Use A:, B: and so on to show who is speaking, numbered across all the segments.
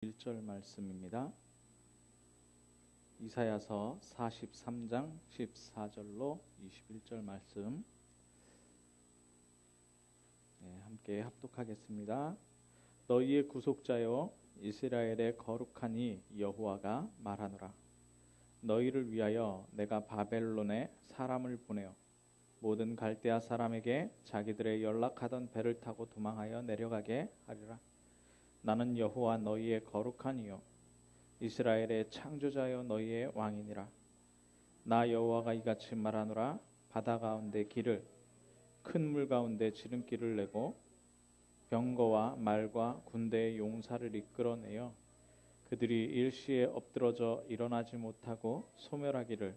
A: 1절 말씀입니다. 이사야서 43장 14절로 21절 말씀 함께 합독하겠습니다. 너희의 구속자여 이스라엘의 거룩한 이 여호와가 말하노라. 너희를 위하여 내가 바벨론에 사람을 보내어 모든 갈대아 사람에게 자기들의 연락하던 배를 타고 도망하여 내려가게 하리라. 나는 여호와 너희의 거룩한 이요 이스라엘의 창조자여 너희의 왕이니라. 나 여호와가 이같이 말하노라. 바다 가운데 길을 큰 물 가운데 지름길을 내고 병거와 말과 군대의 용사를 이끌어내어 그들이 일시에 엎드러져 일어나지 못하고 소멸하기를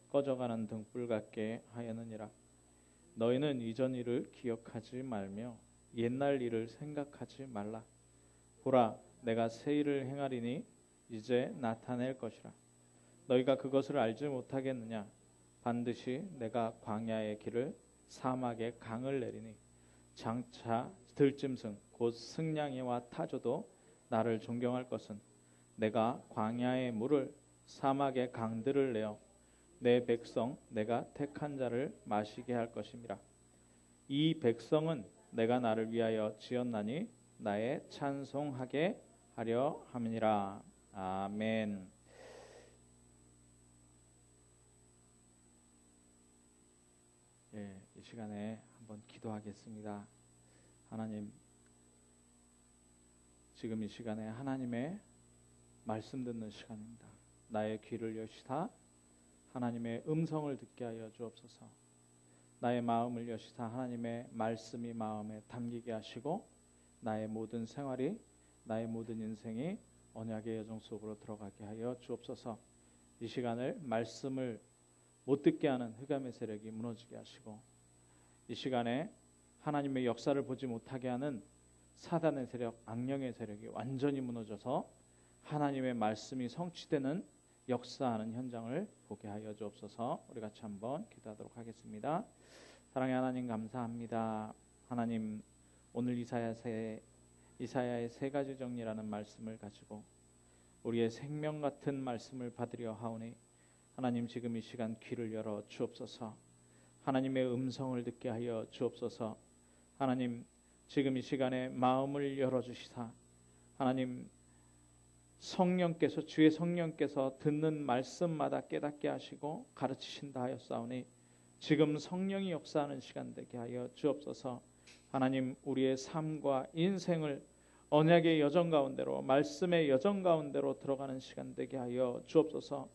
A: 꺼져가는 등불 같게 하였느니라. 너희는 이전 일을 기억하지 말며 옛날 일을 생각하지 말라. 보라, 내가 새 일을 행하리니 이제 나타낼 것이라. 너희가 그것을 알지 못하겠느냐? 반드시 내가 광야의 길을 사막의 강을 내리니 장차 들짐승 곧 승냥이와 타조도 나를 존경할 것은 내가 광야의 물을 사막의 강들을 내어 내 백성 내가 택한 자를 마시게 할 것임이라. 이 백성은 내가 나를 위하여 지었나니 나의 찬송하게 하려 함이니라. 아멘. 이 시간에 한번 기도하겠습니다. 하나님, 지금 이 시간에 하나님의 말씀 듣는 시간입니다. 나의 귀를 여시사 하나님의 음성을 듣게 하여 주옵소서. 나의 마음을 여시사 하나님의 말씀이 마음에 담기게 하시고 나의 모든 생활이, 나의 모든 인생이 언약의 여정 속으로 들어가게 하여 주옵소서. 이 시간을 말씀을 못 듣게 하는 흑암의 세력이 무너지게 하시고 이 시간에 하나님의 역사를 보지 못하게 하는 사단의 세력, 악령의 세력이 완전히 무너져서 하나님의 말씀이 성취되는 역사하는 현장을 보게 하여 주옵소서. 우리 같이 한번 기도하도록 하겠습니다. 사랑의 하나님, 감사합니다. 하나님, 오늘 이사야의 세 가지 정리라는 말씀을 가지고 우리의 생명 같은 말씀을 받으려 하오니 하나님, 지금 이 시간 귀를 열어 주옵소서. 하나님의 음성을 듣게 하여 주옵소서. 하나님, 지금 이 시간에 마음을 열어주시사 하나님, 성령께서, 주의 성령께서 듣는 말씀마다 깨닫게 하시고 가르치신다 하였사오니 지금 성령이 역사하는 시간 되게 하여 주옵소서. 하나님, 우리의 삶과 인생을 언약의 여정 가운데로, 말씀의 여정 가운데로 들어가는 시간 되게 하여 주옵소서.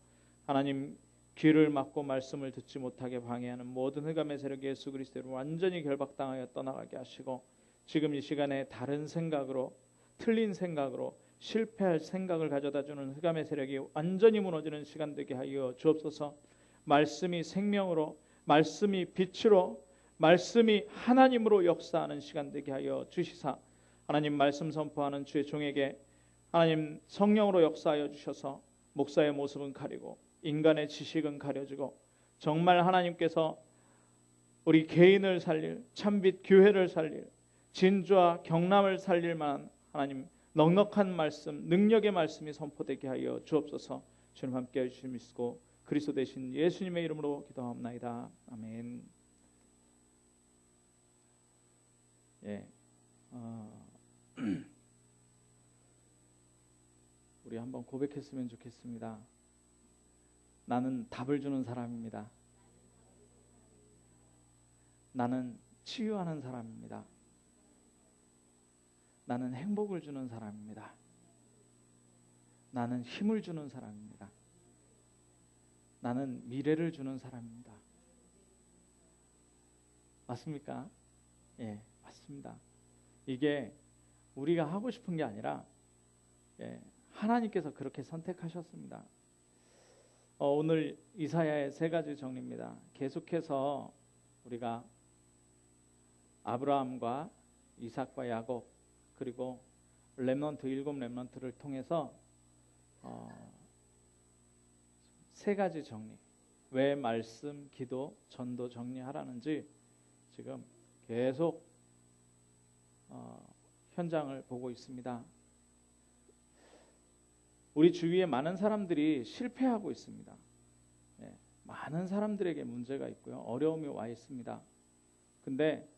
A: 하나님, 귀를 막고 말씀을 듣지 못하게 방해하는 모든 흑암의 세력 예수 그리스도로 완전히 결박당하여 떠나가게 하시고 지금 이 시간에 다른 생각으로, 틀린 생각으로, 실패할 생각을 가져다주는 흑암의 세력이 완전히 무너지는 시간 되게 하여 주옵소서. 말씀이 생명으로, 말씀이 빛으로, 말씀이 하나님으로 역사하는 시간 되게 하여 주시사 하나님, 말씀 선포하는 주의 종에게 하나님 성령으로 역사하여 주셔서 목사의 모습은 가리고 인간의 지식은 가려지고 정말 하나님께서 우리 개인을 살릴, 참빛 교회를 살릴, 진주와 경람을 살릴 만한 하나님 넉넉한 말씀, 능력의 말씀이 선포되게 하여 주옵소서. 주님 함께해 주심 믿고 그리스도 되신 예수님의 이름으로 기도하옵나이다. 아멘. 우리 한번 고백했으면 좋겠습니다. 나는 답을 주는 사람입니다. 나는 치유하는 사람입니다. 나는 행복을 주는 사람입니다. 나는 힘을 주는 사람입니다. 나는 미래를 주는 사람입니다. 맞습니까? 예, 맞습니다. 이게 우리가 하고 싶은 게 아니라 하나님께서 그렇게 선택하셨습니다. 오늘 이사야의 세 가지 정리입니다. 계속해서 우리가 아브라함과 이삭과 야곱 그리고 렘넌트, 7 렘넌트를 통해서 세 가지 정리, 왜 말씀, 기도, 전도 정리하라는지 지금 계속 현장을 보고 있습니다. 우리 주위에 많은 사람들이 실패하고 있습니다. 예, 많은 사람들에게 문제가 있고요. 어려움이 와 있습니다. 근데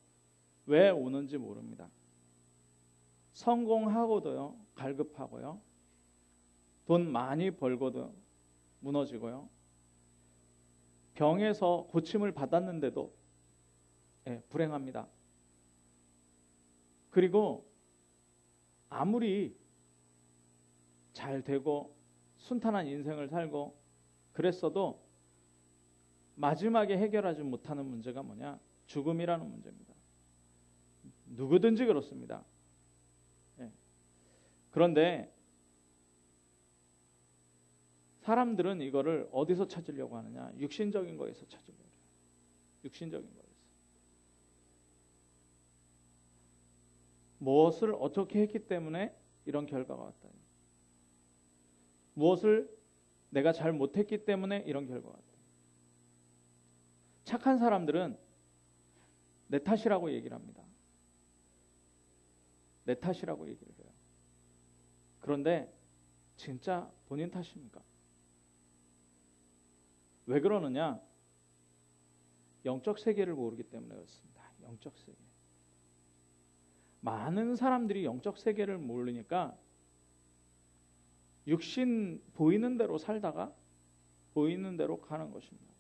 A: 왜 오는지 모릅니다. 성공하고도요, 갈급하고요. 돈 많이 벌고도 무너지고요. 병에서 고침을 받았는데도 불행합니다. 그리고 아무리 잘 되고 순탄한 인생을 살고 그랬어도 마지막에 해결하지 못하는 문제가 뭐냐? 죽음이라는 문제입니다. 누구든지 그렇습니다. 그런데 사람들은 이거를 어디서 찾으려고 하느냐? 육신적인 거에서 찾으려고 해요. 육신적인 거에서. 무엇을 어떻게 했기 때문에 이런 결과가 왔다. 무엇을 내가 잘 못했기 때문에 이런 결과가 왔다. 착한 사람들은 내 탓이라고 얘기를 합니다. 내 탓이라고 얘기를 해요. 그런데 진짜 본인 탓입니까? 왜 그러느냐? 영적 세계를 모르기 때문에 그렇습니다. 영적 세계. 많은 사람들이 영적 세계를 모르니까 육신 보이는 대로 살다가 보이는 대로 가는 것입니다.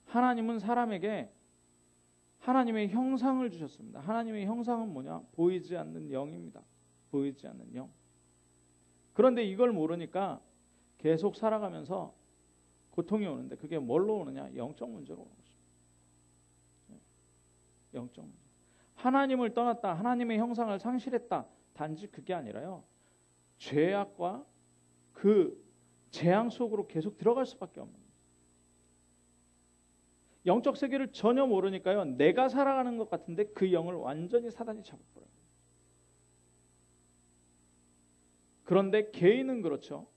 A: 하나님은 사람에게 하나님의 형상을 주셨습니다. 하나님의 형상은 뭐냐? 보이지 않는 영입니다. 보이지 않는 영. 그런데 이걸 모르니까 계속 살아가면서 고통이 오는데 그게 뭘로 오느냐? 영적 문제로 오는 것입니다. 영적 문제. 하나님을 떠났다. 하나님의 형상을 상실했다. 단지 그게 아니라요. 죄악과 그 재앙 속으로 계속 들어갈 수밖에 없는 거예요. 영적 세계를 전혀 모르니까요. 내가 살아가는 것 같은데 그 영을 완전히 사단이 잡아버려요. 그런데 개인은 그렇죠.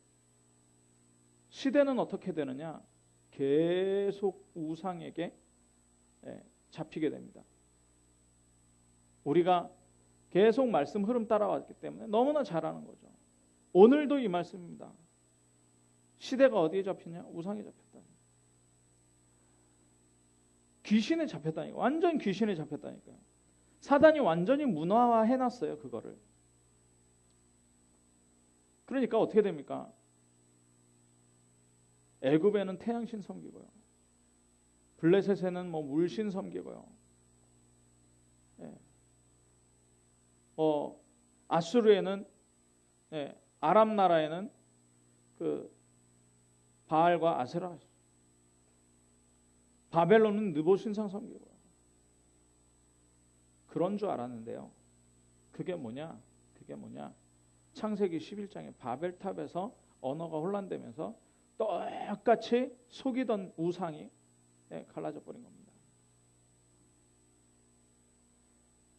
A: 시대는 어떻게 되느냐? 계속 우상에게 잡히게 됩니다. 우리가 계속 말씀 흐름 따라왔기 때문에 너무나 잘 아는 거죠. 오늘도 이 말씀입니다. 시대가 어디에 잡히냐? 우상에 잡혔다. 귀신에 잡혔다니까. 완전 귀신에 잡혔다니까요. 사단이 완전히 문화화해놨어요. 그거를. 그러니까 어떻게 됩니까? 애굽에는 태양신 섬기고요. 블레셋에는 뭐 물신 섬기고요. 아수르에는 아람 나라에는 그 바알과 아세라, 바벨론은 느보 신상 섬기고요. 그런 줄 알았는데요. 그게 뭐냐? 창세기 11장에 바벨탑에서 언어가 혼란되면서 똑같이 속이던 우상이 갈라져 버린 겁니다.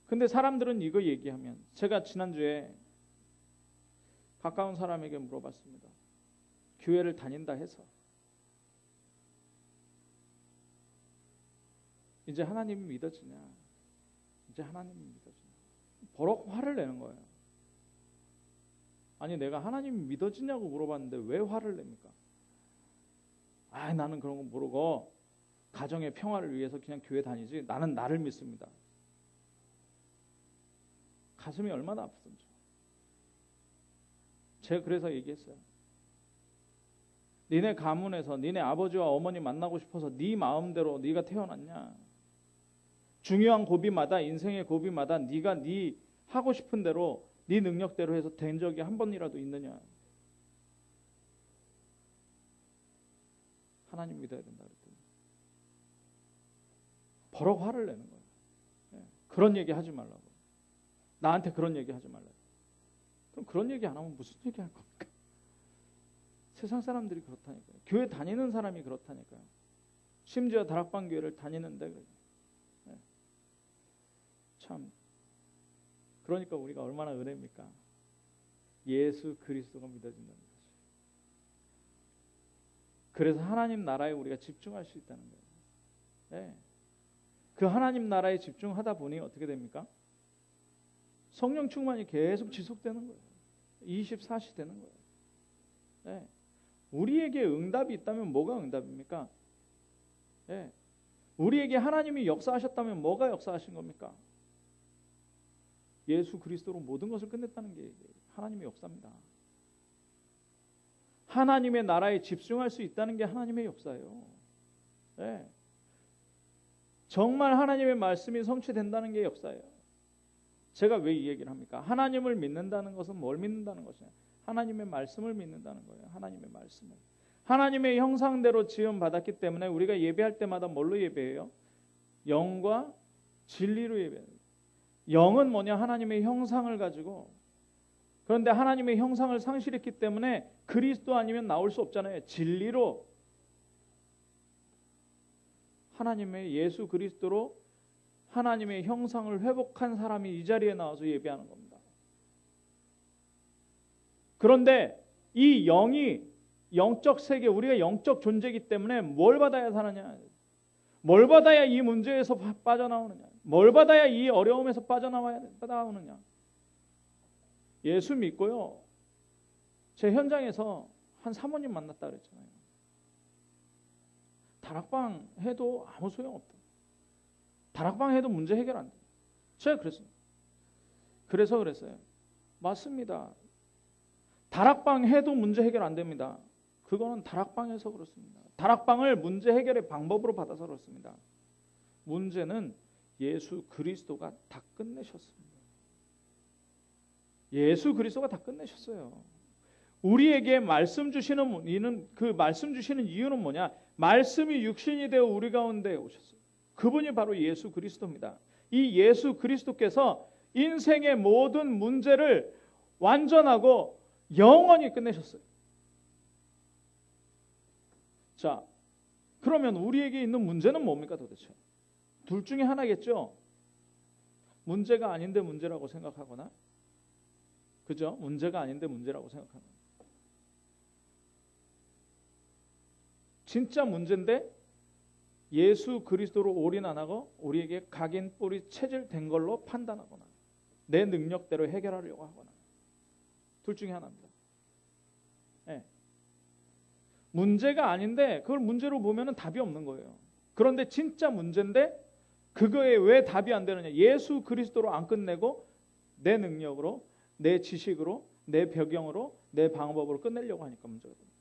A: 근데 사람들은 이거 얘기하면, 제가 지난주에 가까운 사람에게 물어봤습니다. 교회를 다닌다 해서 이제 하나님이 믿어지냐? 이제 하나님이 믿어지냐? 버럭 화를 내는 거예요. 아니, 내가 하나님이 믿어지냐고 물어봤는데 왜 화를 냅니까? 나는 그런 거 모르고 가정의 평화를 위해서 그냥 교회 다니지, 나는 나를 믿습니다. 가슴이 얼마나 아프던지. 제가 그래서 얘기했어요. 니네 가문에서 니네 아버지와 어머니 만나고 싶어서 네 마음대로 네가 태어났냐? 중요한 고비마다, 인생의 고비마다 네가 네 하고 싶은 대로 네 능력대로 해서 된 적이 한 번이라도 있느냐? 하나님 믿어야 된다 그랬더니 버럭 화를 내는 거예요. 그런 얘기 하지 말라고. 나한테 그런 얘기 하지 말라고. 그럼 그런 얘기 안 하면 무슨 얘기 할 겁니까? 세상 사람들이 그렇다니까요. 교회 다니는 사람이 그렇다니까요. 심지어 다락방 교회를 다니는데 참, 그러니까 우리가 얼마나 은혜입니까? 예수 그리스도가 믿어진다는 것이. 그래서 하나님 나라에 우리가 집중할 수 있다는 거예요. 그 하나님 나라에 집중하다 보니 어떻게 됩니까? 성령 충만이 계속 지속되는 거예요. 24시 되는 거예요. 예. 우리에게 응답이 있다면 뭐가 응답입니까? 예. 우리에게 하나님이 역사하셨다면 뭐가 역사하신 겁니까? 예수 그리스도로 모든 것을 끝냈다는 게 하나님의 역사입니다. 하나님의 나라에 집중할 수 있다는 게 하나님의 역사예요. 예. 정말 하나님의 말씀이 성취된다는 게 역사예요. 제가 왜 이 얘기를 합니까? 하나님을 믿는다는 것은 뭘 믿는다는 것이냐? 하나님의 말씀을 믿는다는 거예요. 하나님의 말씀을. 하나님의 형상대로 지음 받았기 때문에 우리가 예배할 때마다 뭘로 예배해요? 영과 진리로 예배해요. 영은 뭐냐? 하나님의 형상을 가지고. 그런데 하나님의 형상을 상실했기 때문에 그리스도 아니면 나올 수 없잖아요. 진리로 하나님의 예수 그리스도로 하나님의 형상을 회복한 사람이 이 자리에 나와서 예배하는 겁니다. 그런데 이 영이 영적 세계, 우리가 영적 존재이기 때문에 뭘 받아야 사느냐? 뭘 받아야 이 문제에서 빠져나오느냐? 뭘 받아야 이 어려움에서 빠져나오느냐? 예수 믿고요. 제 현장에서 한 사모님 만났다 그랬잖아요. 다락방 해도 아무 소용없다. 다락방 해도 문제 해결 안 돼. 제가 그랬어요. 그래서 그랬어요. 맞습니다. 다락방 해도 문제 해결 안 됩니다. 그거는 다락방에서 그렇습니다. 다락방을 문제 해결의 방법으로 받아서 그렇습니다. 문제는 예수 그리스도가 다 끝내셨습니다. 예수 그리스도가 다 끝내셨어요. 우리에게 말씀 주시는 이는 그 말씀 주시는 이유는 뭐냐? 말씀이 육신이 되어 우리 가운데 오셨어요. 그분이 바로 예수 그리스도입니다. 이 예수 그리스도께서 인생의 모든 문제를 완전하고 영원히 끝내셨어요. 자, 그러면 우리에게 있는 문제는 뭡니까 도대체? 둘 중에 하나겠죠. 문제가 아닌데 문제라고 생각하거나, 그죠? 문제가 아닌데 문제라고 생각하는. 진짜 문제인데 예수 그리스도로 올인 안 하고 우리에게 각인 뿌리 체질된 걸로 판단하거나 내 능력대로 해결하려고 하거나, 둘 중에 하나입니다. 네. 문제가 아닌데 그걸 문제로 보면은 답이 없는 거예요. 그런데 진짜 문제인데 그거에 왜 답이 안 되느냐? 예수 그리스도로 안 끝내고 내 능력으로, 내 지식으로, 내 배경으로, 내 방법으로 끝내려고 하니까 문제가 됩니다.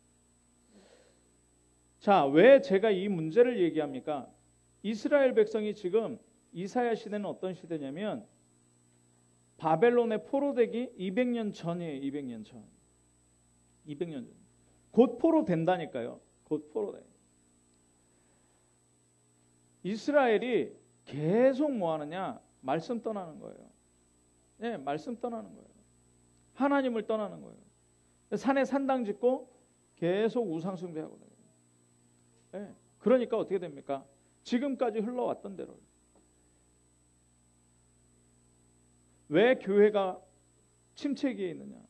A: 자, 왜 제가 이 문제를 얘기합니까? 이스라엘 백성이 지금 이사야 시대는 어떤 시대냐면 바벨론의 포로되기 200년 전이에요. 200년 전. 200년 전. 곧 포로된다니까요. 곧 포로돼. 이스라엘이 계속 뭐 하느냐? 말씀 떠나는 거예요. 네, 말씀 떠나는 거예요. 하나님을 떠나는 거예요. 산에 산당 짓고 계속 우상 숭배하고 다녀요. 네, 그러니까 어떻게 됩니까? 지금까지 흘러왔던 대로. 왜 교회가 침체기에 있느냐?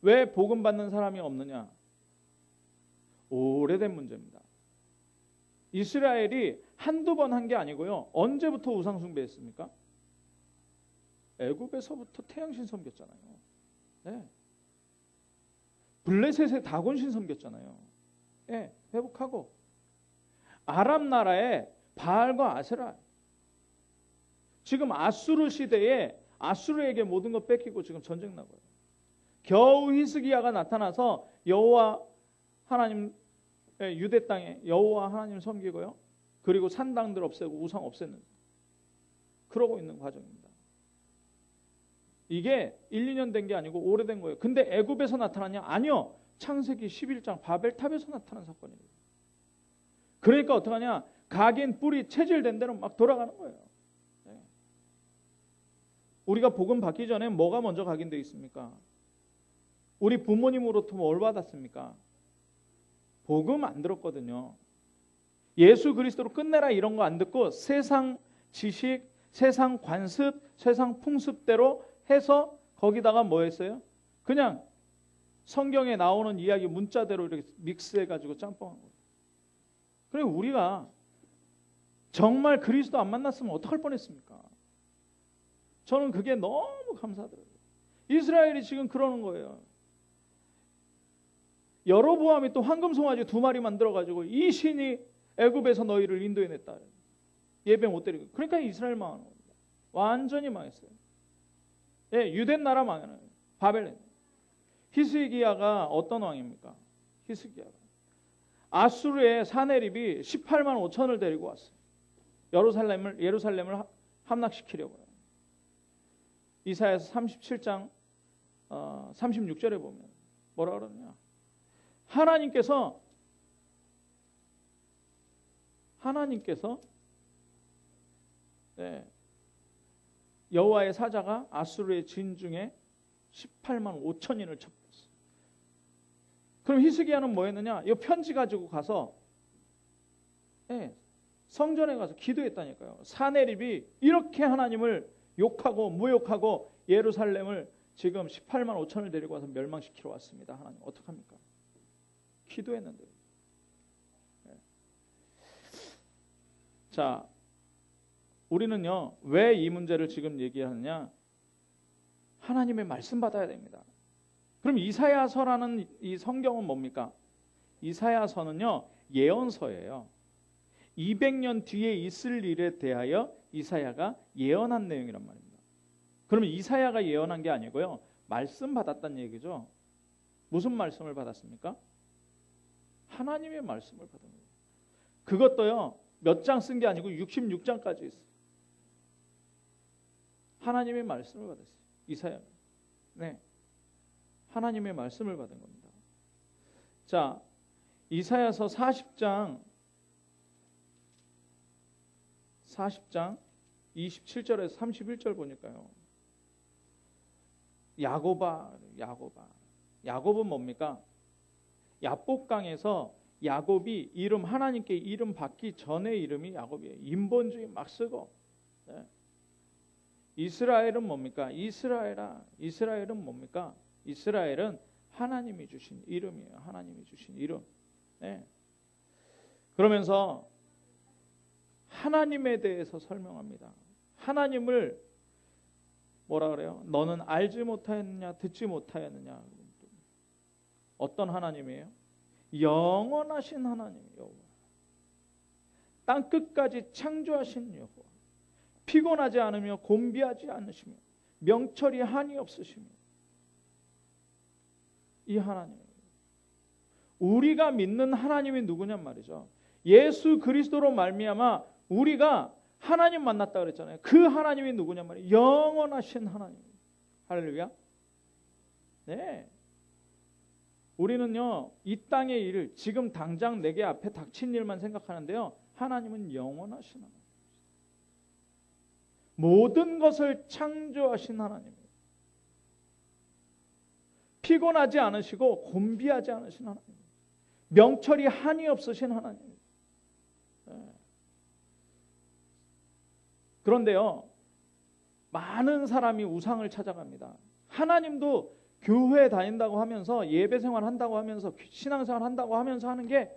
A: 왜 복음 받는 사람이 없느냐? 오래된 문제입니다. 이스라엘이 한두 번 한 게 아니고요. 언제부터 우상 숭배했습니까? 애굽에서부터 태양신 섬겼잖아요. 네. 블레셋의 다곤신 섬겼잖아요. 네, 회복하고 아람 나라의 바알과 아세라. 지금 아수르 시대에 아수르에게 모든 것 뺏기고 지금 전쟁 나고요. 겨우 히스기야가 나타나서 여호와 하나님, 유대 땅에 여호와 하나님 섬기고요. 그리고 산당들 없애고 우상 없애는, 그러고 있는 과정입니다. 이게 1, 2년 된 게 아니고 오래된 거예요. 근데 애굽에서 나타나냐? 아니요. 창세기 11장 바벨탑에서 나타난 사건이에요. 그러니까 어떡하냐? 각인 뿌리 체질된 대로 막 돌아가는 거예요. 네. 우리가 복음 받기 전에 뭐가 먼저 각인되어 있습니까? 우리 부모님으로부터 뭘 받았습니까? 복음 안 들었거든요. 예수 그리스도로 끝내라 이런 거 안 듣고 세상 지식, 세상 관습, 세상 풍습대로 해서 거기다가 뭐 했어요? 그냥 성경에 나오는 이야기 문자대로 이렇게 믹스해가지고 짬뽕한 거예요. 그리고 우리가 정말 그리스도 안 만났으면 어떡할 뻔했습니까? 저는 그게 너무 감사하더라고요. 이스라엘이 지금 그러는 거예요. 여로보암이 또 황금 송아지 2마리 만들어 가지고 이 신이 애굽에서 너희를 인도해냈다. 예배 못 드리고. 그러니까 이스라엘 망하는 겁니다. 완전히 망했어요. 예, 유대 나라 망하는 거예요. 바벨론. 히스기야가 어떤 왕입니까? 히스기야가 아수르의 사네립이 18만 5천을 데리고 왔어요. 예루살렘을 함락시키려고요. 이사야서 37장 36절에 보면 뭐라 그러느냐? 하나님께서 여호와의 사자가 아수르의 진중에 18만 5천인을 쳤어요. 그럼 히스기야는 뭐 했느냐? 이 편지 가지고 가서 성전에 가서 기도했다니까요. 사네립이 이렇게 하나님을 욕하고 모욕하고 예루살렘을 지금 18만 5천을 데리고 와서 멸망시키러 왔습니다. 하나님 어떡합니까? 기도했는데. 자, 우리는요 왜 이 문제를 지금 얘기하느냐? 하나님의 말씀 받아야 됩니다. 그럼 이사야서라는 이 성경은 뭡니까? 이사야서는요 예언서예요. 200년 뒤에 있을 일에 대하여 이사야가 예언한 내용이란 말입니다. 그러면 이사야가 예언한 게 아니고요 말씀 받았다는 얘기죠. 무슨 말씀을 받았습니까? 하나님의 말씀을 받은 거예요. 그것도요 몇 장 쓴 게 아니고 66장까지 있어요. 하나님의 말씀을 받았어요. 이사야가. 네, 하나님의 말씀을 받은 겁니다. 자, 이사야서 40장 27절에서 31절 보니까요. 야곱은 뭡니까? 야복강에서 야곱이 하나님께 이름 받기 전의 이름이 야곱이에요. 인본주의 막 쓰고. 네. 이스라엘은 뭡니까? 이스라엘은 뭡니까? 이스라엘은 하나님이 주신 이름이에요. 하나님이 주신 이름. 네. 그러면서 하나님에 대해서 설명합니다. 하나님을 뭐라 그래요? 너는 알지 못하였느냐 듣지 못하였느냐. 어떤 하나님이에요? 영원하신 하나님 여호와. 땅 끝까지 창조하신 여호와. 피곤하지 않으며 곤비하지 않으시며 명철이 한이 없으시며 이 하나님. 우리가 믿는 하나님이 누구냔 말이죠. 예수 그리스도로 말미암아 우리가 하나님 만났다 그랬잖아요. 그 하나님이 누구냔 말이에요. 영원하신 하나님. 할렐루야. 네. 우리는요 이 땅의 일, 지금 당장 내게 앞에 닥친 일만 생각하는데요 하나님은 영원하신 하나님, 모든 것을 창조하신 하나님이에요. 피곤하지 않으시고 곤비하지 않으신 하나님, 명철이 한이 없으신 하나님. 그런데요 많은 사람이 우상을 찾아갑니다. 하나님도 교회 다닌다고 하면서 예배 생활 한다고 하면서 신앙생활 한다고 하면서 하는 게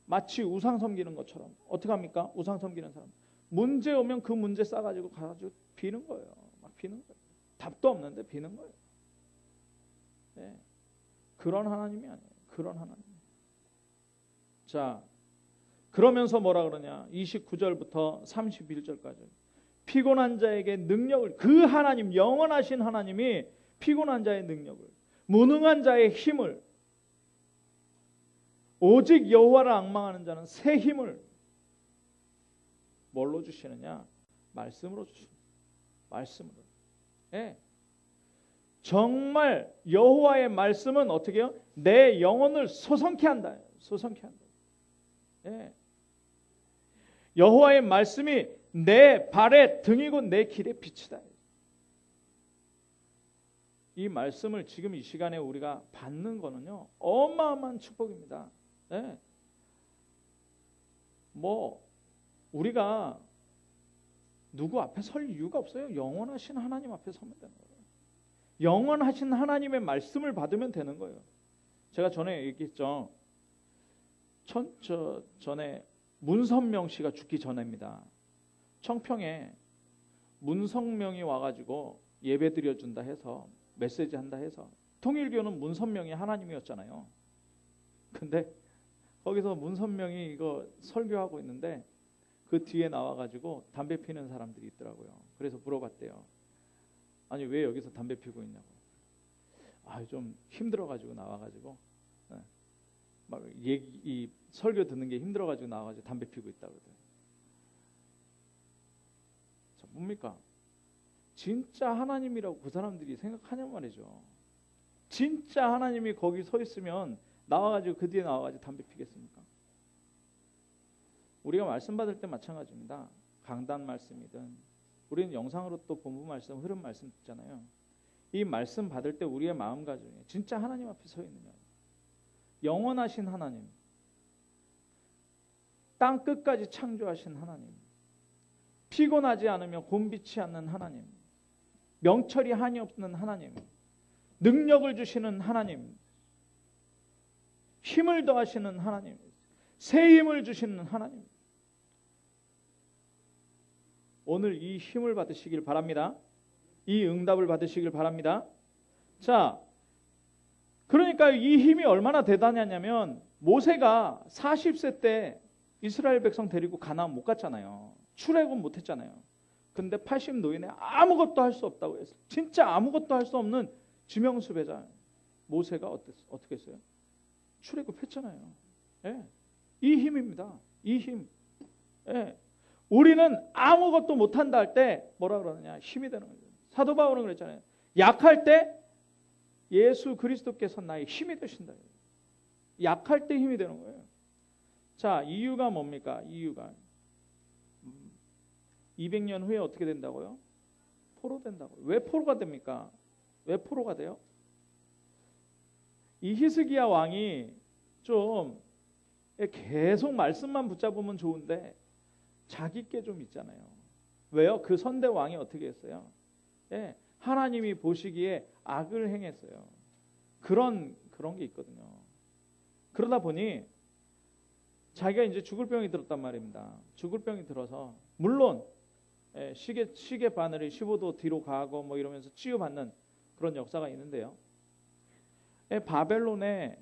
A: 마치 우상 섬기는 것처럼. 어떻게 합니까? 우상 섬기는 사람 문제 오면 그 문제 싸가지고 가지고 비는 거예요. 막 비는 거예요. 답도 없는데 비는 거예요. 네. 그런 하나님이 아니에요. 그런 하나님. 자, 그러면서 뭐라 그러냐? 29절부터 31절까지 피곤한 자에게 능력을, 그 하나님, 영원하신 하나님이 피곤한 자의 능력을, 무능한 자의 힘을, 오직 여호와를 앙망하는 자는 새 힘을 뭘로 주시느냐? 말씀으로 주십니다. 말씀으로. 예. 정말 여호와의 말씀은 어떻게 해요? 내 영혼을 소성케 한다. 소성케 한다. 예. 여호와의 말씀이 내 발의 등이고 내 길의 빛이다. 이 말씀을 지금 이 시간에 우리가 받는 거는요 어마어마한 축복입니다. 네. 뭐 우리가 누구 앞에 설 이유가 없어요. 영원하신 하나님 앞에 서면 되는 거예요. 영원하신 하나님의 말씀을 받으면 되는 거예요. 제가 전에 얘기했죠. 전에 문선명 씨가 죽기 전입니다. 청평에 문성명이 와가지고 예배 드려준다 해서 메시지 한다 해서, 통일교는 문선명이 하나님이었잖아요. 근데 거기서 문선명이 이거 설교하고 있는데 그 뒤에 나와가지고 담배 피는 사람들이 있더라고요. 그래서 물어봤대요. 아니 왜 여기서 담배 피고 있냐고. 좀 힘들어가지고 나와가지고 막 이 설교 듣는 게 힘들어가지고 나와가지고 담배 피고 있다고 그러더라고요. 자, 뭡니까? 진짜 하나님이라고 그 사람들이 생각하냔 말이죠. 진짜 하나님이 거기 서 있으면 나와가지고 그 뒤에 나와가지고 담배 피겠습니까? 우리가 말씀 받을 때 마찬가지입니다. 강단 말씀이든 우리는 영상으로 또 본부 말씀, 흐름 말씀 듣잖아요. 이 말씀 받을 때 우리의 마음가짐이 진짜 하나님 앞에 서 있느냐. 영원하신 하나님, 땅 끝까지 창조하신 하나님, 피곤하지 않으며 곤비치 않는 하나님, 명철이 한이 없는 하나님, 능력을 주시는 하나님, 힘을 더하시는 하나님, 새 힘을 주시는 하나님. 오늘 이 힘을 받으시길 바랍니다. 이 응답을 받으시길 바랍니다. 자, 그러니까 이 힘이 얼마나 대단하냐면 모세가 40세 때 이스라엘 백성 데리고 가나안 못 갔잖아요. 출애굽 못 했잖아요. 근데 80 노인에 아무것도 할 수 없다고 했어요. 진짜 아무것도 할 수 없는 지명수배자 모세가 어떻게 했어요? 출애굽했잖아요. 예. 이 힘입니다. 이 힘. 예. 우리는 아무것도 못한다 할 때 뭐라 그러느냐? 힘이 되는 거예요. 사도 바울은 그랬잖아요. 약할 때 예수 그리스도께서 나의 힘이 되신다. 약할 때 힘이 되는 거예요. 자, 이유가 뭡니까? 이유가 200년 후에 어떻게 된다고요? 포로 된다고요. 왜 포로가 됩니까? 왜 포로가 돼요? 이 히스기야 왕이 좀 계속 말씀만 붙잡으면 좋은데 자기 게 좀 있잖아요. 왜요? 그 선대 왕이 어떻게 했어요? 예, 하나님이 보시기에 악을 행했어요. 그런 게 있거든요. 그러다 보니 자기가 이제 죽을 병이 들었단 말입니다. 죽을 병이 들어서 물론 시계 바늘이 15도 뒤로 가고 뭐 이러면서 치유받는 그런 역사가 있는데요. 바벨론의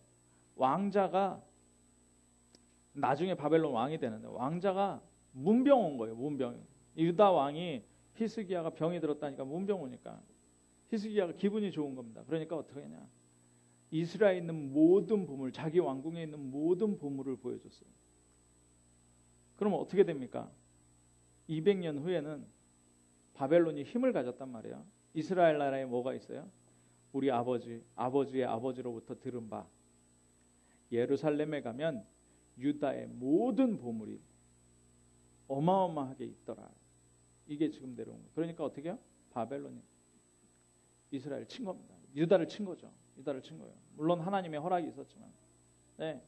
A: 왕자가 나중에 바벨론 왕이 되는데 왕자가 문병 온 거예요. 문병. 유다 왕이 히스기야가 병이 들었다니까 문병 오니까 히스기야가 기분이 좋은 겁니다. 그러니까 어떻게 하냐? 이스라엘에 있는 모든 보물, 자기 왕궁에 있는 모든 보물을 보여줬어요. 그러면 어떻게 됩니까? 200년 후에는 바벨론이 힘을 가졌단 말이에요. 이스라엘 나라에 뭐가 있어요? 우리 아버지의 아버지로부터 들은 바 예루살렘에 가면 유다의 모든 보물이 어마어마하게 있더라. 이게 지금 내려온 거예요. 그러니까 어떻게 해요? 바벨론이 이스라엘을 친 겁니다. 유다를 친 거죠. 유다를 친 거예요. 물론 하나님의 허락이 있었지만. 네.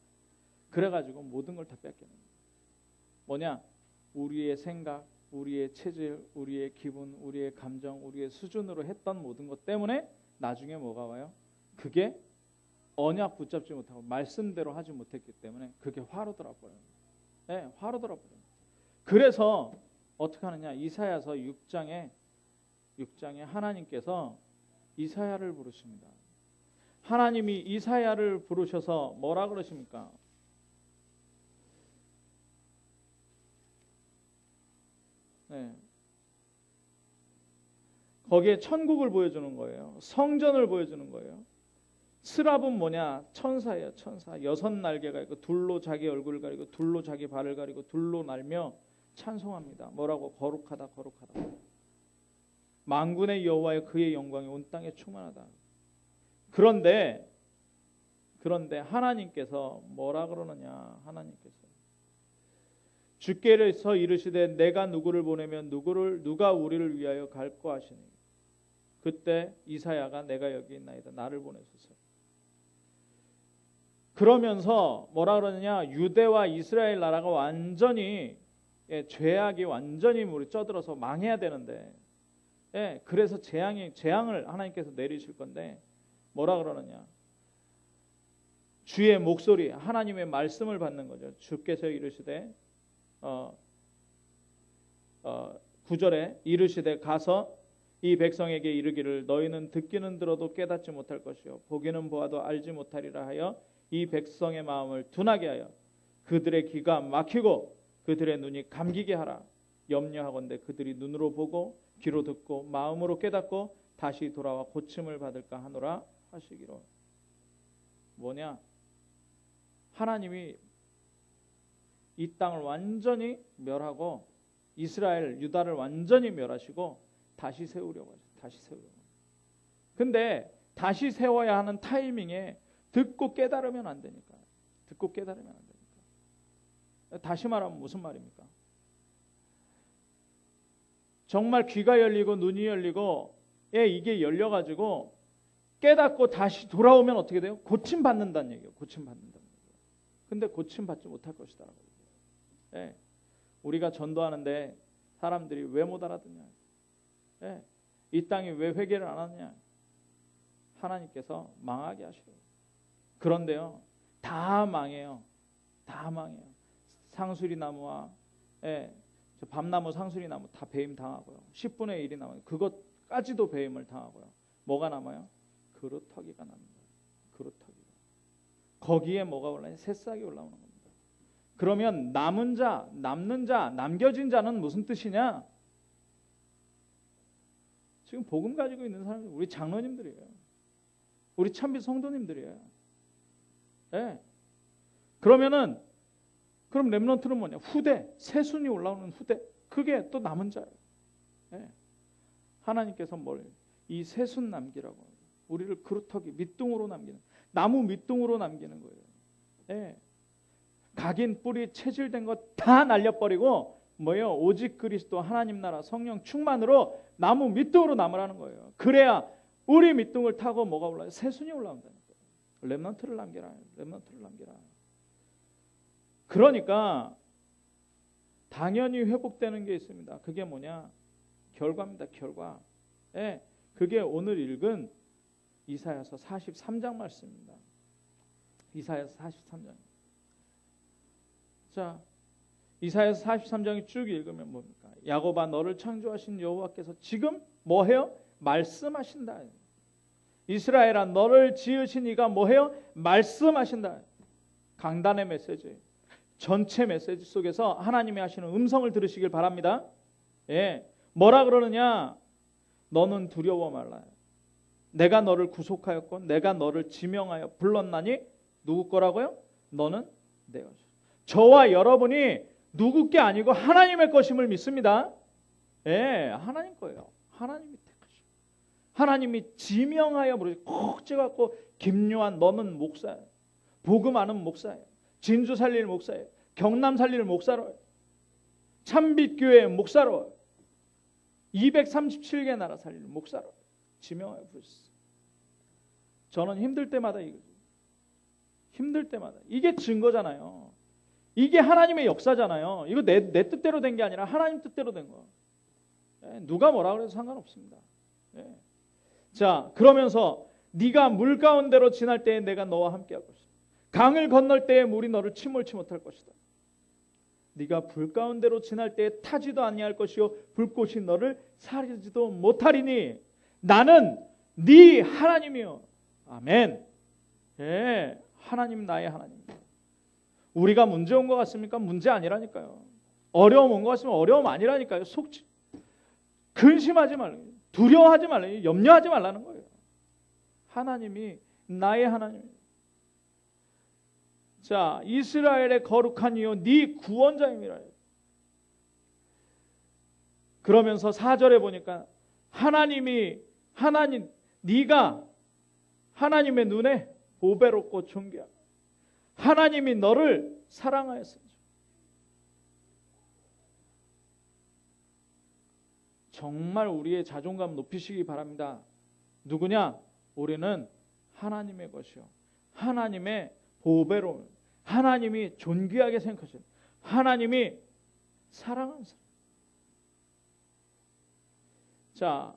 A: 그래가지고 모든 걸 다 뺏겨는 거예요. 뭐냐? 우리의 생각, 우리의 체질, 우리의 기분, 우리의 감정, 우리의 수준으로 했던 모든 것 때문에 나중에 뭐가 와요? 그게 언약 붙잡지 못하고 말씀대로 하지 못했기 때문에 그게 화로 돌아버려요. 네, 화로 돌아버려요. 그래서 어떻게 하느냐? 이사야서 6장에 하나님께서 이사야를 부르십니다. 하나님이 이사야를 부르셔서 뭐라 그러십니까? 네. 거기에 천국을 보여주는 거예요. 성전을 보여주는 거예요. 스랍은 뭐냐? 천사예요. 천사. 6날개가 있고 둘로 자기 얼굴을 가리고 둘로 자기 발을 가리고 둘로 날며 찬송합니다. 뭐라고? 거룩하다, 거룩하다. 만군의 여호와여 그의 영광이 온 땅에 충만하다. 그런데 하나님께서 뭐라 그러느냐? 하나님께서 주께서 이르시되 내가 누구를 보내면 누가 우리를 위하여 갈까 하시니 그때 이사야가 내가 여기 있나이다 나를 보내소서. 그러면서 뭐라 그러느냐? 유대와 이스라엘 나라가 완전히 죄악이 완전히 물이 쪄들어서 망해야 되는데 그래서 재앙을 하나님께서 내리실 건데 뭐라 그러느냐? 주의 목소리, 하나님의 말씀을 받는 거죠. 주께서 이르시되 9절에 이르시되 가서 이 백성에게 이르기를 너희는 듣기는 들어도 깨닫지 못할 것이요 보기는 보아도 알지 못하리라 하여 이 백성의 마음을 둔하게 하여 그들의 귀가 막히고 그들의 눈이 감기게 하라. 염려하건대 그들이 눈으로 보고 귀로 듣고 마음으로 깨닫고 다시 돌아와 고침을 받을까 하노라 하시기로. 뭐냐? 하나님이 이 땅을 완전히 멸하고 이스라엘, 유다를 완전히 멸하시고 다시 세우려고 하죠. 다시 세우려고. 근데 다시 세워야 하는 타이밍에 듣고 깨달으면 안 되니까. 듣고 깨달으면 안 되니까. 다시 말하면 무슨 말입니까? 정말 귀가 열리고 눈이 열리고 이게 열려가지고 깨닫고 다시 돌아오면 어떻게 돼요? 고침받는다는 얘기예요. 고침받는다는 얘기예요. 근데 고침받지 못할 것이다. 예. 우리가 전도하는데 사람들이 왜 못 알아듣냐? 예. 이 땅이 왜 회개를 안 하느냐? 하나님께서 망하게 하시려고. 그런데요, 다 망해요. 다 망해요. 상수리나무와 저 밤나무, 상수리나무 다 배임 당하고요. 10분의 1이 남아요. 그것까지도 배임을 당하고요. 뭐가 남아요? 그루터기가 납니다. 그루터기가. 거기에 뭐가 올라요? 새싹이 올라오는 겁니다. 그러면 남은 자, 남는 자, 남겨진 자는 무슨 뜻이냐? 지금 복음 가지고 있는 사람들, 우리 장로님들이에요. 우리 참빛 성도님들이에요. 예. 그러면은 그럼 렘넌트는 뭐냐? 후대, 새순이 올라오는 후대. 그게 또 남은 자예요. 예. 하나님께서 이 새순 남기라고 우리를 그루터기 밑둥으로 남기는, 나무 밑둥으로 남기는 거예요. 예. 각인 뿌리 체질된 거 다 날려버리고 뭐예요? 오직 그리스도 하나님 나라 성령 충만으로 나무 밑둥으로 남으라는 거예요. 그래야 우리 밑둥을 타고 뭐가 올라요? 새순이 올라온다는 거예요. 렘넌트를 남겨라. 렘넌트를 남겨라. 그러니까 당연히 회복되는 게 있습니다. 그게 뭐냐? 결과입니다. 결과. 예, 그게 오늘 읽은 이사야서 43장 말씀입니다. 이사야서 43장. 자, 이사야서 43장이 쭉 읽으면 뭡니까? 야곱아, 너를 창조하신 여호와께서 지금 뭐해요? 말씀하신다. 이스라엘아, 너를 지으신 이가 뭐해요? 말씀하신다. 강단의 메시지, 전체 메시지 속에서 하나님이 하시는 음성을 들으시길 바랍니다. 예, 뭐라 그러느냐? 너는 두려워 말라. 내가 너를 구속하였고 내가 너를 지명하여 불렀나니 누구 거라고요? 너는 내 것이다. 저와 여러분이 누구 게 아니고 하나님의 것임을 믿습니다. 예, 하나님 거예요. 하나님이 택하시고 하나님이 지명하여 부르시. 콕 찍어갖고 김요한 너는 목사예요. 복음 아는 목사예요. 진주 살릴 목사예요. 경남 살릴 목사로, 참빛교회 목사로, 237개 나라 살릴 목사로 지명하여 부르셨어요. 저는 힘들 때마다 이거죠. 힘들 때마다 이게 증거잖아요. 이게 하나님의 역사잖아요. 이거 내 뜻대로 된 게 아니라 하나님 뜻대로 된 거. 누가 뭐라 그래도 상관없습니다. 자, 그러면서 네가 물 가운데로 지날 때에 내가 너와 함께 할 것이다. 강을 건널 때에 물이 너를 침몰치 못할 것이다. 네가 불 가운데로 지날 때에 타지도 아니할 것이요 불꽃이 너를 사르지도 못하리니 나는 네 하나님이요. 아멘. 예, 하나님 나의 하나님입니다. 우리가 문제 온 것 같습니까? 문제 아니라니까요. 어려움 온 것 같으면 어려움 아니라니까요. 근심하지 말라. 두려워하지 말라. 염려하지 말라는 거예요. 하나님이 나의 하나님입니다. 자, 이스라엘의 거룩한 이요 네 구원자임이라. 그러면서 4절에 보니까 네가 하나님의 눈에 보배롭고 존귀하고 하나님이 너를 사랑하였으니 정말 우리의 자존감 높이시기 바랍니다. 누구냐? 우리는 하나님의 것이요 하나님의 보배로운, 하나님이 존귀하게 생각하시는, 하나님이 사랑하는 사람. 자,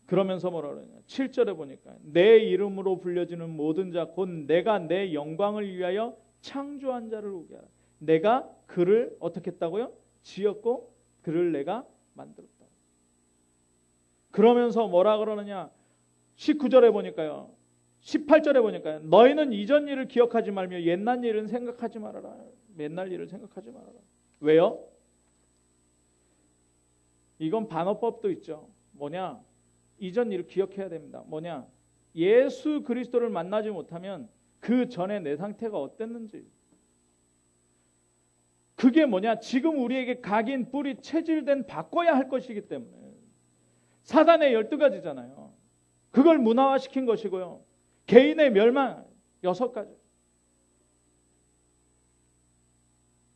A: 그러면서 뭐라 그러냐? 7절에 보니까 내 이름으로 불려지는 모든 자 곧 내가 내 영광을 위하여 창조한 자를 오게 하라. 내가 그를 어떻게 했다고요? 지었고 그를 내가 만들었다. 그러면서 뭐라 그러느냐? 19절에 보니까요. 18절에 보니까 너희는 이전 일을 기억하지 말며 옛날 일은 생각하지 말아라. 옛날 일을 생각하지 말아라. 왜요? 이건 반어법도 있죠. 뭐냐? 이전 일을 기억해야 됩니다. 뭐냐? 예수 그리스도를 만나지 못하면 그 전에 내 상태가 어땠는지, 그게 뭐냐? 지금 우리에게 각인, 뿌리, 체질된 바꿔야 할 것이기 때문에. 사단의 12가지잖아요. 그걸 문화화시킨 것이고요. 개인의 멸망 6가지.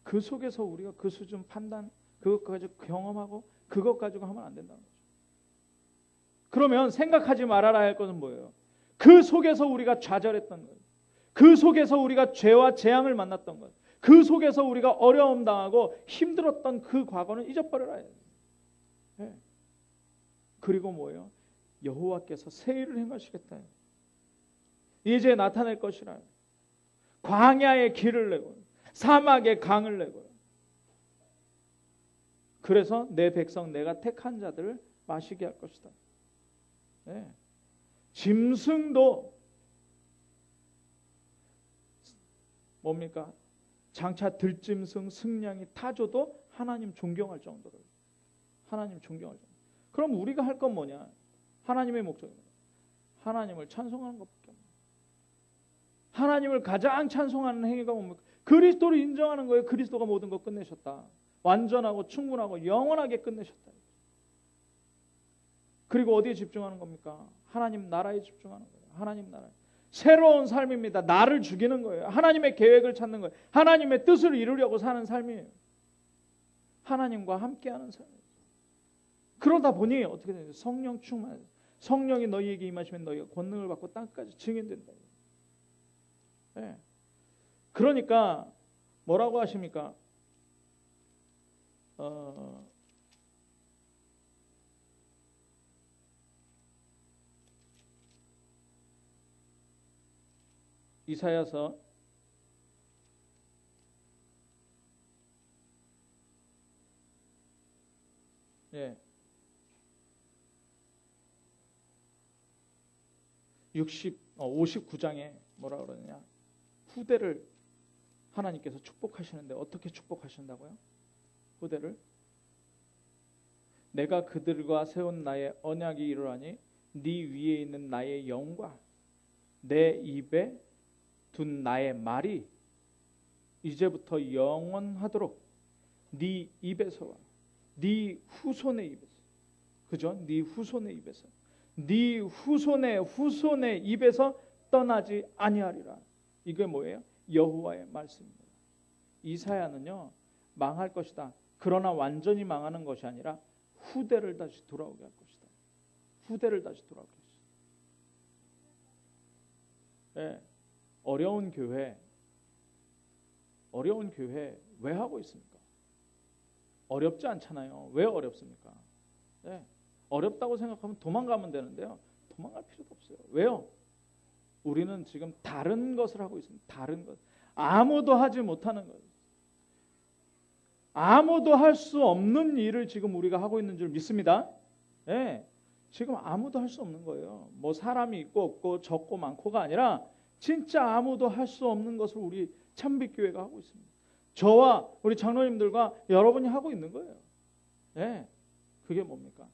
A: 그 속에서 우리가 그 수준 판단, 그것 가지고 경험하고 그것 가지고 하면 안 된다는 거죠. 그러면 생각하지 말아라 할 것은 뭐예요? 그 속에서 우리가 좌절했던 것, 그 속에서 우리가 죄와 재앙을 만났던 것, 그 속에서 우리가 어려움 당하고 힘들었던 그 과거는 잊어버려라. 네. 그리고 뭐예요? 여호와께서 새 일을 행하시겠다. 이제 나타낼 것이라. 광야에 길을 내고 사막에 강을 내고. 그래서 내 백성 내가 택한 자들을 마시게 할 것이다. 네. 짐승도 뭡니까? 장차 들짐승, 승냥이, 타조도 하나님 존경할 정도로. 하나님 존경할 정도로. 그럼 우리가 할 건 뭐냐? 하나님의 목적입니다. 하나님을 찬송하는 것밖에 없습니다. 하나님을 가장 찬송하는 행위가 뭡니까? 그리스도를 인정하는 거예요. 그리스도가 모든 것 끝내셨다. 완전하고 충분하고 영원하게 끝내셨다. 그리고 어디에 집중하는 겁니까? 하나님 나라에 집중하는 거예요. 하나님 나라. 새로운 삶입니다. 나를 죽이는 거예요. 하나님의 계획을 찾는 거예요. 하나님의 뜻을 이루려고 사는 삶이에요. 하나님과 함께하는 삶이에요. 그러다 보니 어떻게 되죠? 성령 충만. 성령이 너희에게 임하시면 너희가 권능을 받고 땅까지 증인된다. 네. 그러니까 뭐라고 하십니까? 이사야서 59장에 뭐라 그러느냐? 후대를 하나님께서 축복하시는데 어떻게 축복하신다고요? 후대를 내가 그들과 세운 나의 언약이 이르라니 네 위에 있는 나의 영과 내 입에 둔 나의 말이 이제부터 영원하도록 네 입에서와 네 후손의 입에서, 그죠? 네 후손의 입에서, 네 후손의 입에서 떠나지 아니하리라. 이게 뭐예요? 여호와의 말씀입니다. 이사야는요, 망할 것이다. 그러나 완전히 망하는 것이 아니라 후대를 다시 돌아오게 할 것이다. 후대를 다시 돌아오게 할 것이다. 네. 어려운 교회 왜 하고 있습니까? 어렵지 않잖아요. 왜 어렵습니까? 네. 어렵다고 생각하면 도망가면 되는데요. 도망갈 필요도 없어요. 왜요? 우리는 지금 다른 것을 하고 있습니다. 다른 것. 아무도 하지 못하는 것. 아무도 할 수 없는 일을 지금 우리가 하고 있는 줄 믿습니다. 네. 지금 아무도 할 수 없는 거예요. 뭐 사람이 있고 없고 적고 많고가 아니라 진짜 아무도 할 수 없는 것을 우리 참빛교회가 하고 있습니다. 저와 우리 장로님들과 여러분이 하고 있는 거예요. 네. 그게 뭡니까?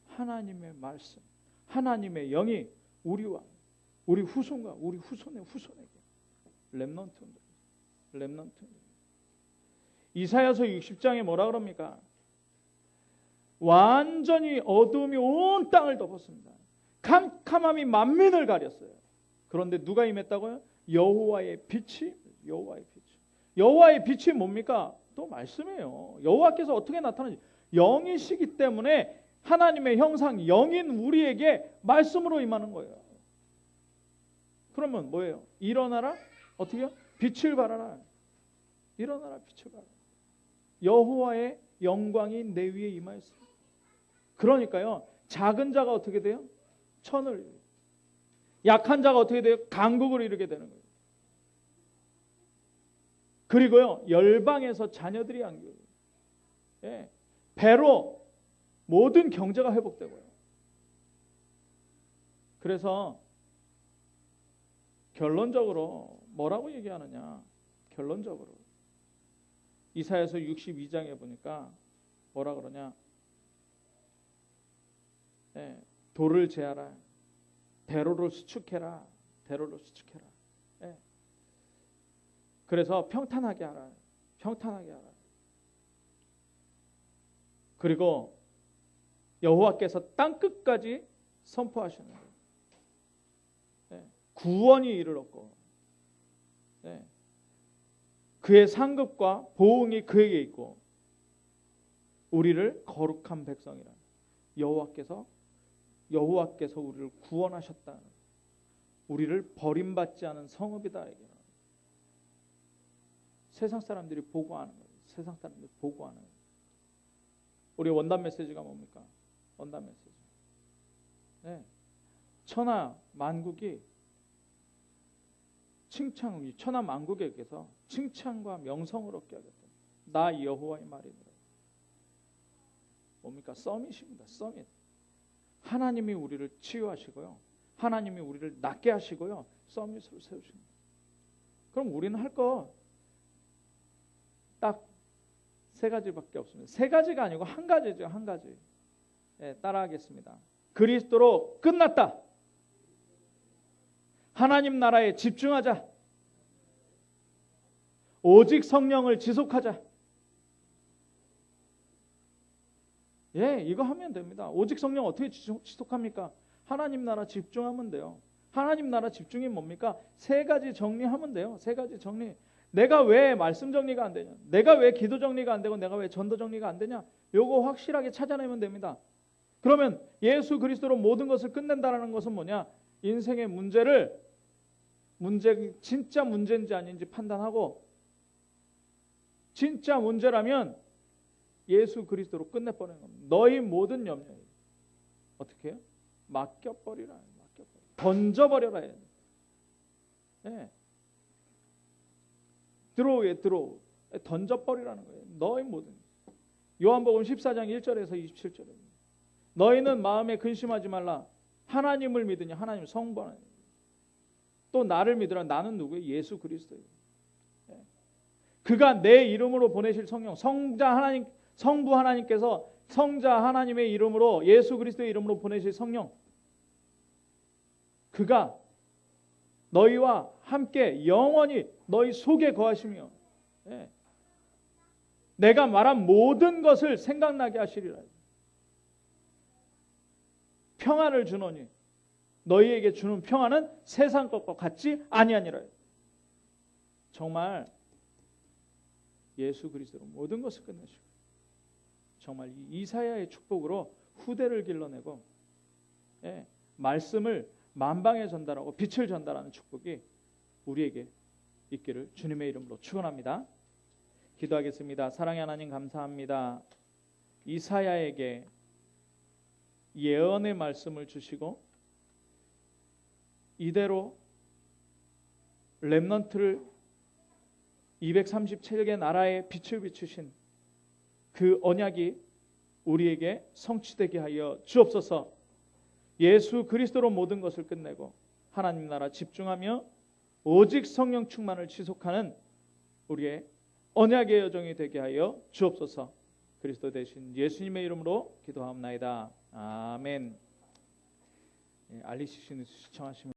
A: 하나님의 말씀, 하나님의 영이 우리와 우리 후손과 우리 후손의 후손에게 렘넌트 이사야서 60장에 뭐라 그럽니까? 완전히 어둠이 온 땅을 덮었습니다. 캄캄함이 만민을 가렸어요. 그런데 누가 임했다고요? 여호와의 빛이 뭡니까? 또 말씀이에요. 여호와께서 어떻게 나타나지? 영이시기 때문에 하나님의 형상 영인 우리에게 말씀으로 임하는 거예요. 그러면 뭐예요? 일어나라. 어떻게요? 빛을 발하라. 일어나라, 빛을 발하라. 여호와의 영광이 내 위에 임하였어요. 그러니까요, 작은 자가 어떻게 돼요? 천을, 약한 자가 어떻게 돼요? 강국을 이루게 되는 거예요. 그리고요, 열방에서 자녀들이 안겨요. 예, 배로 모든 경제가 회복되고요. 그래서 결론적으로 뭐라고 얘기하느냐? 결론적으로 이사야서 62장에 보니까 뭐라 그러냐? 돌을 제하라, 대로를 수축해라, 대로를 수축해라. 그래서 평탄하게 하라, 평탄하게 하라. 그리고 여호와께서 땅 끝까지 선포하시는 거예요. 구원이 이르렀고, 그의 상급과 보응이 그에게 있고, 우리를 거룩한 백성이라. 여호와께서 우리를 구원하셨다. 우리를 버림받지 않은 성읍이다. 세상 사람들이 보고하는 거예요. 세상 사람들이 보고하는 거예요. 우리 원단 메시지가 뭡니까? 원단 메시지. 천하 만국이 천하 만국에게서 칭찬과 명성을 얻게 하겠다. 나 여호와의 말이니라. 뭡니까? 서밋입니다. 서밋. 하나님이 우리를 치유하시고요. 하나님이 우리를 낫게 하시고요. 서밋으로 세우십니다. 그럼 우리는 할 거 딱 세 가지밖에 없습니다. 세 가지가 아니고 한 가지죠. 한 가지. 따라하겠습니다. 그리스도로 끝났다. 하나님 나라에 집중하자. 오직 성령을 지속하자. 이거 하면 됩니다. 오직 성령 어떻게 지속합니까? 하나님 나라 집중하면 돼요. 하나님 나라 집중이 뭡니까? 세 가지 정리하면 돼요. 세 가지 정리. 내가 왜 말씀 정리가 안 되냐? 내가 왜 기도 정리가 안 되고 내가 왜 전도 정리가 안 되냐? 요거 확실하게 찾아내면 됩니다. 그러면 예수 그리스도로 모든 것을 끝낸다는 것은 뭐냐? 인생의 진짜 문제인지 아닌지 판단하고, 진짜 문제라면 예수 그리스도로 끝내버리는 겁니다. 너희 모든 염려 어떻게 해요? 맡겨버리라. 던져버려라. 들어오게 던져버리라는 거예요. 너희 모든. 요한복음 14장 1절에서 27절에 너희는 마음에 근심하지 말라. 하나님을 믿으니 하나님 성부 하나님. 또 나를 믿으라. 나는 누구예요? 예수 그리스도예요. 그가 내 이름으로 보내실 성령, 성부 하나님께서 성자 하나님의 이름으로, 예수 그리스도의 이름으로 보내실 성령, 그가 너희와 함께 영원히 너희 속에 거하시며 내가 말한 모든 것을 생각나게 하시리라. 평안을 주노니 너희에게 주는 평안은 세상 것과 같지 아니하니라. 정말 예수 그리스도로 모든 것을 끝내시고, 정말 이사야의 축복으로 후대를 길러내고, 말씀을 만방에 전달하고 빛을 전달하는 축복이 우리에게 있기를 주님의 이름으로 축원합니다. 기도하겠습니다. 사랑의 하나님 감사합니다. 이사야에게 예언의 말씀을 주시고 이대로 렘넌트를 237개 나라에 빛을 비추신 그 언약이 우리에게 성취되게 하여 주옵소서. 예수 그리스도로 모든 것을 끝내고 하나님 나라 집중하며 오직 성령 충만을 지속하는 우리의 언약의 여정이 되게 하여 주옵소서. 그리스도 대신 예수님의 이름으로 기도하옵나이다. 아멘. 알리시는 시청하시면